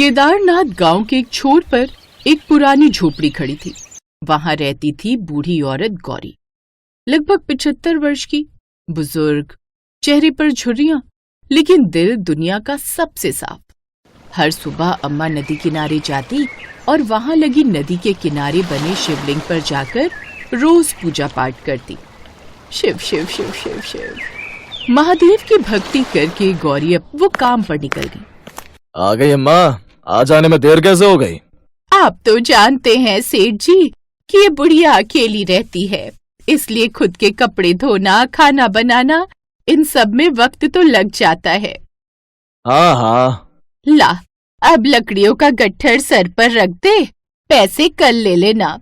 केदारनाथ गांव के एक छोर पर एक पुरानी झोपड़ी खड़ी थी। वहां रहती थी बूढ़ी औरत गौरी, लगभग 75 वर्ष की, बुजुर्ग, चेहरे पर झुर्रियां, लेकिन दिल दुनिया का सबसे साफ। हर सुबह अम्मा नदी किनारे जाती और वहां लगी नदी के किनारे बने शिवलिंग पर जाकर रोज पूजा पाठ करती। शिव शिव शिव शिव शिव। महादेव की भक्ति करके गौरी अब वो काम पर निकल गई। आ गई अम्मा, आ जाने में देर कैसे हो गई? आप तो जानते हैं सेठ जी कि ये बुढ़िया अकेली रहती है, इसलिए खुद के कपड़े धोना, खाना बनाना, इन सब में वक्त तो लग जाता है। हाँ हाँ। ला, अब लकड़ियों का गट्ठर सर पर रख दे, पैसे कल ले लेना।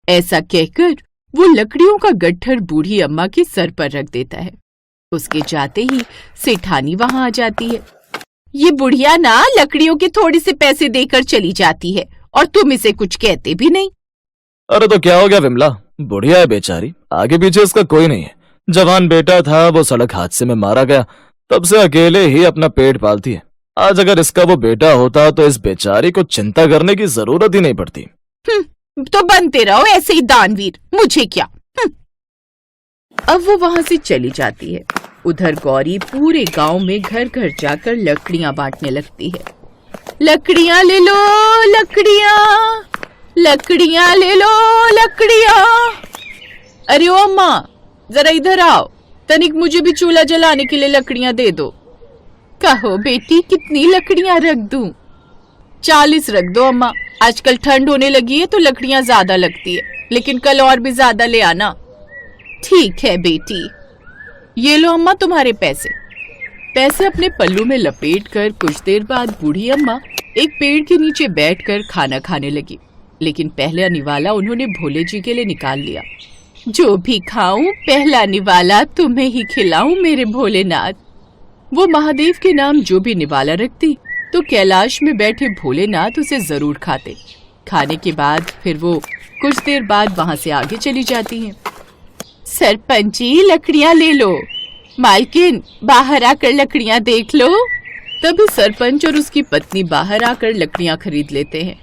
ऐसा कहकर वो लकड़ियों का गट्ठर बूढ़ी अम्मा के सर पर रख देता है। उसके जाते ही सेठानी वहां आ जाती है। ये बुढ़िया ना लकड़ियों के थोड़े से पैसे देकर चली जाती है और तुम इसे कुछ कहते भी नहीं। अरे तो क्या हो गया विमला, बुढ़िया है बेचारी, आगे पीछे इसका कोई नहीं है। जवान बेटा था, वो सड़क हादसे में मारा गया, तब से अकेले ही अपना पेट पालती है। आज अगर इसका वो बेटा होता तो इस बेचारी को चिंता करने की जरूरत ही नहीं पड़ती। तो बनते रहो ऐसे ही दानवीर, मुझे क्या। अब वो वहां से चली जाती है। उधर गौरी पूरे गांव में घर घर जाकर लकड़ियां बांटने लगती है। लकड़ियां ले लो, लकड़ियां, लकड़ियां ले लो, लकड़ियां। अरे ओ अम्मा, जरा इधर आओ, तनिक मुझे भी चूल्हा जलाने के लिए लकड़ियां दे दो। कहो बेटी, कितनी लकड़ियां रख दूं? 40 रख दो अम्मा, आजकल ठंड होने लगी है तो लकड़ियां ज्यादा लगती है, लेकिन कल और भी ज्यादा ले आना। ठीक है बेटी, ये लो अम्मा तुम्हारे पैसे। पैसे अपने पल्लू में लपेट कर कुछ देर बाद बूढ़ी अम्मा एक पेड़ के नीचे बैठकर खाना खाने लगी, लेकिन पहला निवाला उन्होंने भोले जी के लिए निकाल लिया। जो भी खाऊं पहला निवाला तुम्हें ही खिलाऊं मेरे भोलेनाथ। वो महादेव के नाम जो भी निवाला रखती तो कैलाश में बैठे भोलेनाथ उसे जरूर खाते। खाने के बाद फिर वो कुछ देर बाद वहां से आगे चली जाती हैं। सरपंच जी, लकड़ियां ले लो। मालकिन, बाहर आकर लकड़ियां देख लो। तभी सरपंच और उसकी पत्नी बाहर आकर लकड़ियां खरीद लेते हैं।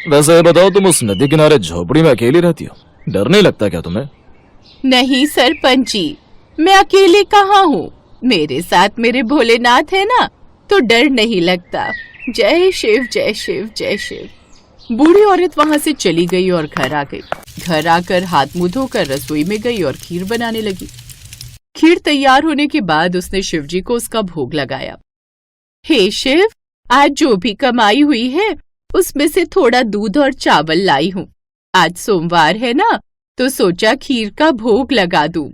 वैसे बताओ, तुम उस नदी किनारे झोपड़ी में अकेली रहती हो, डर नहीं लगता क्या तुम्हें? नहीं सरपंच जी, मैं अकेले कहाँ हूँ, मेरे साथ मेरे भोलेनाथ है ना, तो डर नहीं लगता। जय शिव जय शिव जय शिव। बूढ़ी औरत वहां से चली गई और घर आ गई। घर आकर हाथ मुंह धोकर रसोई में गई और खीर बनाने लगी। खीर तैयार होने के बाद उसने शिव जी को उसका भोग लगाया। हे शिव, आज जो भी कमाई हुई है उसमें से थोड़ा दूध और चावल लाई हूँ। आज सोमवार है ना, तो सोचा खीर का भोग लगा दूं।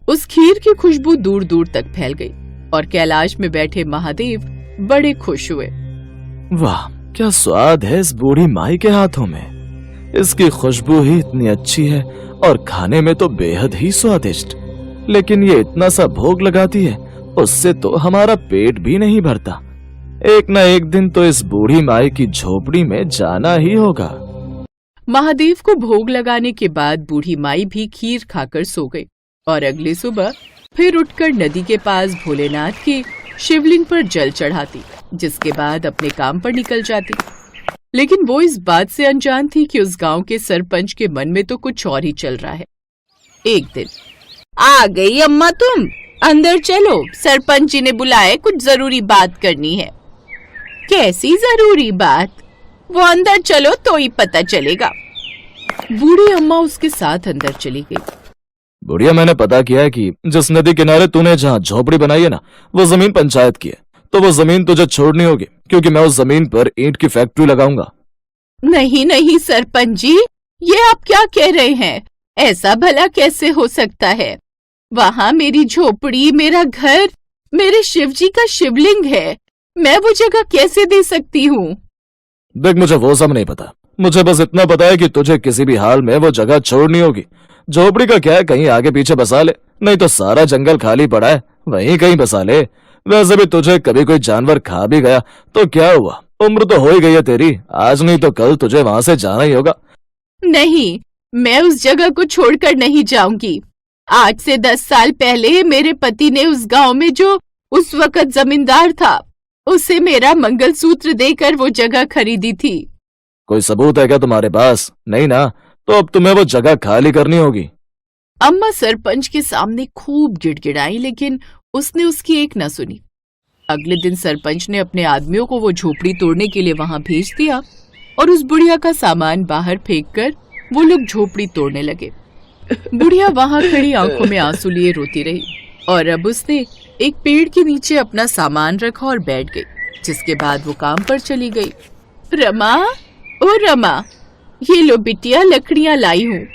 उस खीर की खुशबू दूर दूर तक फैल गई और कैलाश में बैठे महादेव बड़े खुश हुए। वाह, क्या स्वाद है इस बूढ़ी माई के हाथों में। इसकी खुशबू ही इतनी अच्छी है और खाने में तो बेहद ही स्वादिष्ट। लेकिन ये इतना सा भोग लगाती है, उससे तो हमारा पेट भी नहीं भरता। एक न एक दिन तो इस बूढ़ी माई की झोपड़ी में जाना ही होगा। महादेव को भोग लगाने के बाद बूढ़ी माई भी खीर खाकर सो गई और अगली सुबह फिर उठकर नदी के पास भोलेनाथ के शिवलिंग पर जल चढ़ाती, जिसके बाद अपने काम पर निकल जाती। लेकिन वो इस बात से अनजान थी कि उस गांव के सरपंच के मन में तो कुछ और ही चल रहा है। एक दिन, आ गई अम्मा तुम, अंदर चलो, सरपंच जी ने बुलाए, कुछ जरूरी बात करनी है। कैसी जरूरी बात? वो अंदर चलो तो ही पता चलेगा। बूढ़ी अम्मा उसके साथ अंदर चली गई। बुढ़िया, मैंने पता किया है कि जिस नदी किनारे तूने जहाँ झोपड़ी बनाई है ना, वो जमीन पंचायत की है, तो वो जमीन तुझे छोड़नी होगी, क्योंकि मैं उस जमीन पर ईंट की फैक्ट्री लगाऊंगा। नहीं नहीं सरपंच जी, ये आप क्या कह रहे हैं? ऐसा भला कैसे हो सकता है? वहाँ मेरी झोपड़ी, मेरा घर, मेरे शिव जी का शिवलिंग है, मैं वो जगह कैसे दे सकती हूँ? देख, मुझे वो सब नहीं पता, मुझे बस इतना पता है कि तुझे किसी भी हाल में वो जगह छोड़नी होगी। झोपड़ी का क्या है, कहीं आगे पीछे बसा ले, नहीं तो सारा जंगल खाली पड़ा है, वहीं कहीं बसा ले। वैसे भी तुझे कभी कोई जानवर खा भी गया तो क्या हुआ, उम्र तो हो ही गई है तेरी, आज नहीं तो कल तुझे वहां से जाना ही होगा। नहीं, मैं उस जगह को छोड़कर नहीं जाऊंगी। आज से 10 साल पहले मेरे पति ने उस गांव में, जो उस वक्त जमींदार था, उसे मेरा मंगलसूत्र देकर वो जगह खरीदी थी। कोई सबूत है क्या तुम्हारे पास? नहीं ना, तो अब तुम्हें वो जगह खाली करनी होगी। अम्मा सरपंच के सामने खूब गिड़गिड़ाई, लेकिन उसने उसकी एक न सुनी। अगले दिन सरपंच ने अपने आदमियों को वो झोपड़ी तोड़ने के लिए वहां भेज दिया और उस बुढ़िया का सामान बाहर फेंककर वो लोग झोपड़ी तोड़ने लगे। बुढ़िया वहां खड़ी आंखों में आंसू लिए रोती रही और अब उसने एक पेड़ के नीचे अपना सामान रखा और बैठ गई, जिसके बाद वो काम पर चली गई। रमा, ओ रमा, ये लो बिटिया, लकड़ियां लाई हूँ,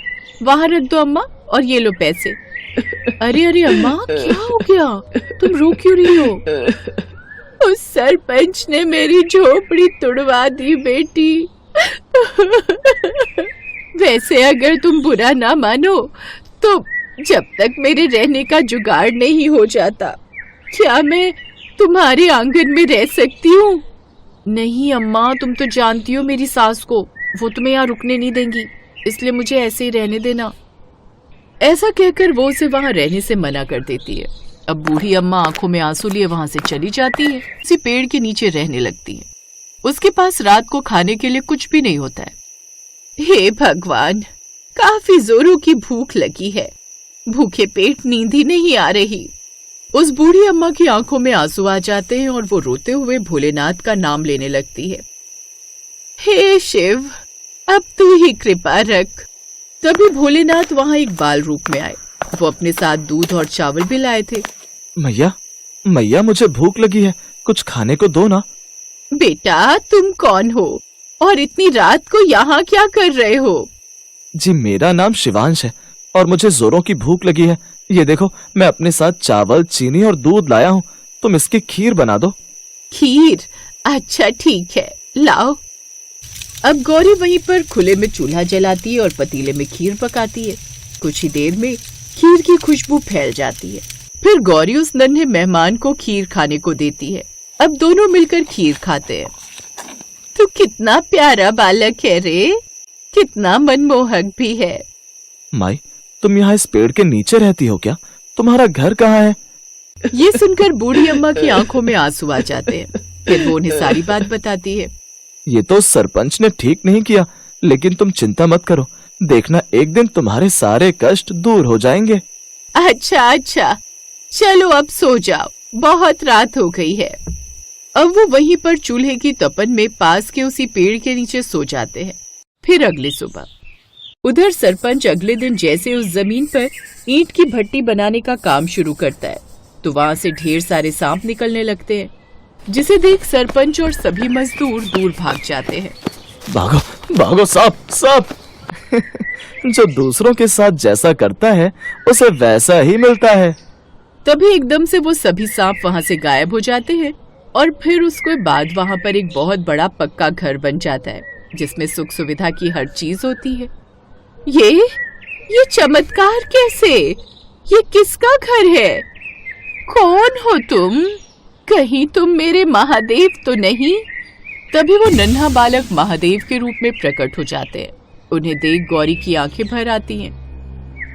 वहां रख दो अम्मा, और ये लो पैसे। अरे अरे अम्मा, क्या हो गया? तुम रो क्यों रही हो? उस सरपंच ने मेरी झोपड़ी तुड़वा दी बेटी। वैसे अगर तुम बुरा ना मानो तो जब तक मेरे रहने का जुगाड़ नहीं हो जाता, क्या मैं तुम्हारे आंगन में रह सकती हूँ? नहीं अम्मा, तुम तो जानती हो मेरी सास को, वो तुम्हें यहाँ रुकने नहीं देंगी, इसलिए मुझे ऐसे ही रहने देना। ऐसा कहकर वो उसे वहां रहने से मना कर देती है। अब बूढ़ी अम्मा आंखों में आंसू लिए वहां से चली जाती है, उसी पेड़ के नीचे रहने लगती है। उसके पास रात को खाने के लिए कुछ भी नहीं होता है। हे भगवान, काफी जोरों की भूख लगी है, भूखे पेट नींद ही नहीं आ रही। उस बूढ़ी अम्मा की आंखों में आंसू आ जाते हैं और वो रोते हुए भोलेनाथ का नाम लेने लगती है। हे शिव, अब तू ही कृपा रख। तभी भोलेनाथ वहां एक बाल रूप में आए। वो अपने साथ दूध और चावल भी लाए थे। मैया, मैया, मुझे भूख लगी है, कुछ खाने को दो ना। बेटा, तुम कौन हो और इतनी रात को यहाँ क्या कर रहे हो? जी, मेरा नाम शिवांश है और मुझे जोरों की भूख लगी है। ये देखो, मैं अपने साथ चावल, चीनी और दूध लाया हूँ, तुम इसकी खीर बना दो। खीर? अच्छा ठीक है, लाओ। अब गौरी वहीं पर खुले में चूल्हा जलाती है और पतीले में खीर पकाती है। कुछ ही देर में खीर की खुशबू फैल जाती है। फिर गौरी उस नन्हे मेहमान को खीर खाने को देती है। अब दोनों मिलकर खीर खाते हैं। तू कितना प्यारा बालक है रे, कितना मनमोहक भी है। माई, तुम यहाँ इस पेड़ के नीचे रहती हो क्या? तुम्हारा घर कहाँ है? ये सुनकर बूढ़ी अम्मा की आंखों में आंसू आ जाते हैं। फिर वो उन्हें सारी बात बताती है। ये तो सरपंच ने ठीक नहीं किया, लेकिन तुम चिंता मत करो, देखना एक दिन तुम्हारे सारे कष्ट दूर हो जाएंगे। अच्छा अच्छा, चलो अब सो जाओ, बहुत रात हो गई है। अब वो वहीं पर चूल्हे की तपन में पास के उसी पेड़ के नीचे सो जाते हैं। फिर अगली सुबह उधर सरपंच अगले दिन जैसे उस जमीन पर ईंट की भट्टी बनाने का काम शुरू करता है, तो वहां से ढेर सारे सांप निकलने लगते हैं, जिसे देख सरपंच और सभी मजदूर दूर भाग जाते हैं। भागो भागो, सांप सांप। जो दूसरों के साथ जैसा करता है उसे वैसा ही मिलता है। तभी एकदम से वो सभी सांप वहां से गायब हो जाते हैं और फिर उसके बाद वहां पर एक बहुत बड़ा पक्का घर बन जाता है, जिसमें सुख सुविधा की हर चीज होती है। ये चमत्कार कैसे? ये किसका घर है? कौन हो तुम? कहीं तुम मेरे महादेव तो नहीं? तभी वो नन्हा बालक महादेव के रूप में प्रकट हो जाते हैं। उन्हें देख गौरी की आंखें भर आती हैं।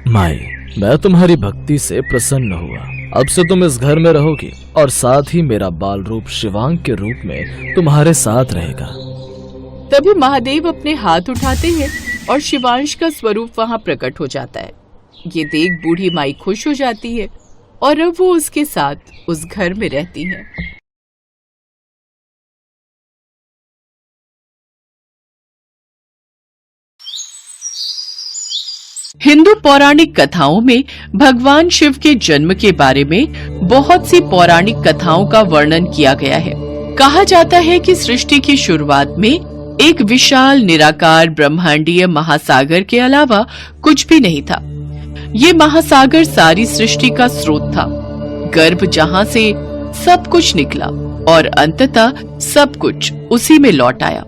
माई, मैं तुम्हारी भक्ति से प्रसन्न हुआ। अब से तुम इस घर में रहोगी और साथ ही मेरा बाल रूप शिवांग के रूप में तुम्हारे साथ रहेगा। तभी महादेव अपने हाथ उठाते हैं और शिवांश का स्वरूप वहां प्रकट हो जाता है। ये देख बूढ़ी माई खुश हो जाती है और अब वो उसके साथ उस घर में रहती है। हिंदू पौराणिक कथाओं में भगवान शिव के जन्म के बारे में बहुत सी पौराणिक कथाओं का वर्णन किया गया है। कहा जाता है कि सृष्टि की शुरुआत में एक विशाल निराकार ब्रह्मांडीय महासागर के अलावा कुछ भी नहीं था। ये महासागर सारी सृष्टि का स्रोत था, गर्भ जहां से सब कुछ निकला और अंततः सब कुछ उसी में लौट आया।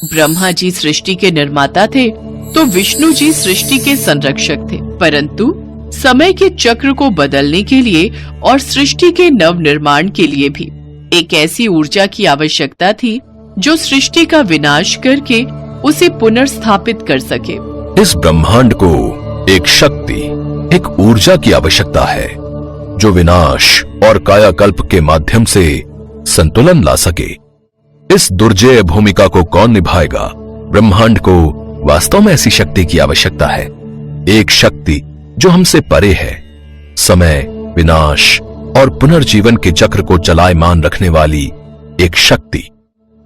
ब्रह्मा जी सृष्टि के निर्माता थे तो विष्णु जी सृष्टि के संरक्षक थे, परंतु समय के चक्र को बदलने के लिए और सृष्टि के नव निर्माण के लिए भी एक ऐसी ऊर्जा की आवश्यकता थी जो सृष्टि का विनाश करके उसे पुनर्स्थापित कर सके। इस ब्रह्मांड को एक शक्ति, एक ऊर्जा की आवश्यकता है जो विनाश और कायाकल्प के माध्यम से संतुलन ला सके। इस दुर्जेय भूमिका को कौन निभाएगा? ब्रह्मांड को वास्तव में ऐसी शक्ति की आवश्यकता है, एक शक्ति जो हमसे परे है, समय, विनाश और पुनर्जीवन के चक्र को चलायमान रखने वाली एक शक्ति।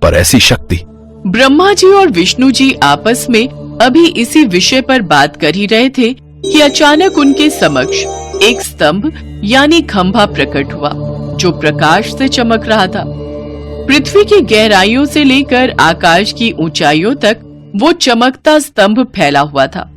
पर ऐसी शक्ति। ब्रह्मा जी और विष्णु जी आपस में अभी इसी विषय पर बात कर ही रहे थे कि अचानक उनके समक्ष एक स्तंभ यानी खंभा प्रकट हुआ जो प्रकाश से चमक रहा था। पृथ्वी की गहराइयों से लेकर आकाश की ऊंचाइयों तक वो चमकता स्तंभ फैला हुआ था।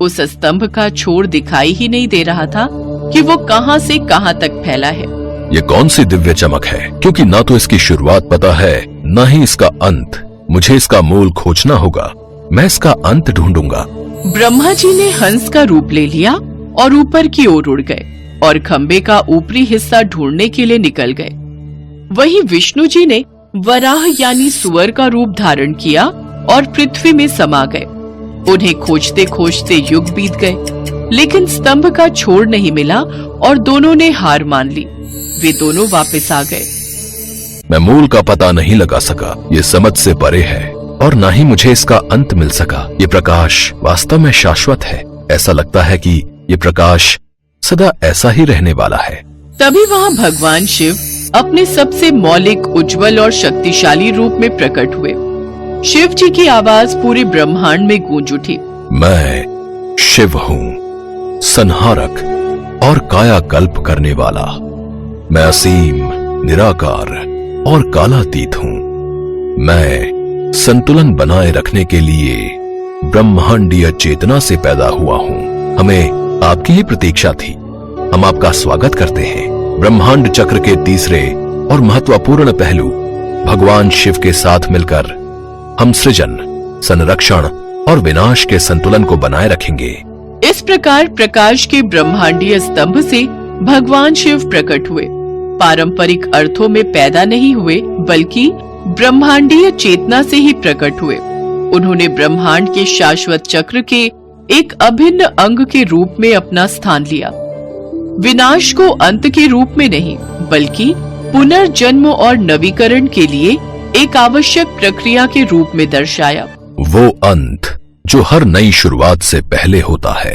उस स्तंभ का छोर दिखाई ही नहीं दे रहा था कि वो कहां से कहां तक फैला है। ये कौन सी दिव्य चमक है, क्योंकि ना तो इसकी शुरुआत पता है ना ही इसका अंत। मुझे इसका मूल खोजना होगा, मैं इसका अंत ढूंढूंगा। ब्रह्मा जी ने हंस का रूप ले लिया और ऊपर की ओर उड़ गए और खंबे का ऊपरी हिस्सा ढूंढने के लिए निकल गए। वहीं विष्णु जी ने वराह यानी सुअर का रूप धारण किया और पृथ्वी में समा गए। उन्हें खोजते खोजते युग बीत गए, लेकिन स्तंभ का छोर नहीं मिला और दोनों ने हार मान ली। वे दोनों वापस आ गए। मैं मूल का पता नहीं लगा सका, ये समझ से परे है, और ना ही मुझे इसका अंत मिल सका। ये प्रकाश वास्तव में शाश्वत है। ऐसा लगता है कि ये प्रकाश सदा ऐसा ही रहने वाला है। तभी वहाँ भगवान शिव अपने सबसे मौलिक, उज्जवल और शक्तिशाली रूप में प्रकट हुए। शिव जी की आवाज पूरे ब्रह्मांड में गूंज उठी। मैं शिव हूँ, संहारक और कायाकल्प करने वाला। मैं असीम, निराकार और कालातीत हूँ। मैं संतुलन बनाए रखने के लिए ब्रह्मांडीय चेतना से पैदा हुआ हूँ। हमें आपकी ही प्रतीक्षा थी। हम आपका स्वागत करते हैं। ब्रह्मांड चक्र के तीसरे और महत्वपूर्ण पहलू भगवान शिव के साथ मिलकर हम सृजन, संरक्षण और विनाश के संतुलन को बनाए रखेंगे। इस प्रकार प्रकाश के ब्रह्मांडीय स्तंभ से भगवान शिव प्रकट हुए। पारंपरिक अर्थों में पैदा नहीं हुए, बल्कि ब्रह्मांडीय चेतना से ही प्रकट हुए। उन्होंने ब्रह्मांड के शाश्वत चक्र के एक अभिन्न अंग के रूप में अपना स्थान लिया। विनाश को अंत के रूप में नहीं, बल्कि पुनर्जन्म और नवीकरण के लिए एक आवश्यक प्रक्रिया के रूप में दर्शाया। वो अंत जो हर नई शुरुआत से पहले होता है।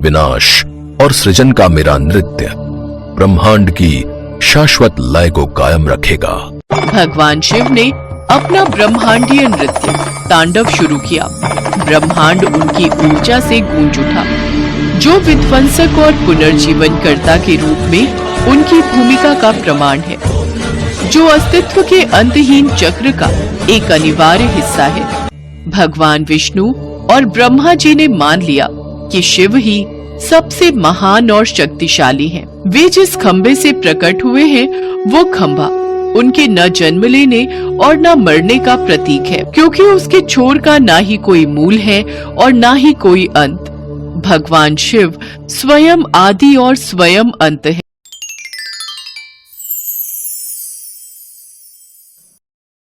विनाश और सृजन का मेरा नृत्य ब्रह्मांड की शाश्वत लय को कायम रखेगा। भगवान शिव ने अपना ब्रह्मांडीय नृत्य तांडव शुरू किया। ब्रह्मांड उनकी ऊर्जा से गूंज उठा, जो विध्वंसक और पुनर्जीवनकर्ता के रूप में उनकी भूमिका का प्रमाण है, जो अस्तित्व के अंतहीन चक्र का एक अनिवार्य हिस्सा है। भगवान विष्णु और ब्रह्मा जी ने मान लिया कि शिव ही सबसे महान और शक्तिशाली हैं। वे जिस खंबे से प्रकट हुए हैं, वो खंबा उनके न जन्म लेने और न मरने का प्रतीक है, क्योंकि उसके छोर का ना ही कोई मूल है और ना ही कोई अंत। भगवान शिव स्वयं आदि और स्वयं अंत है।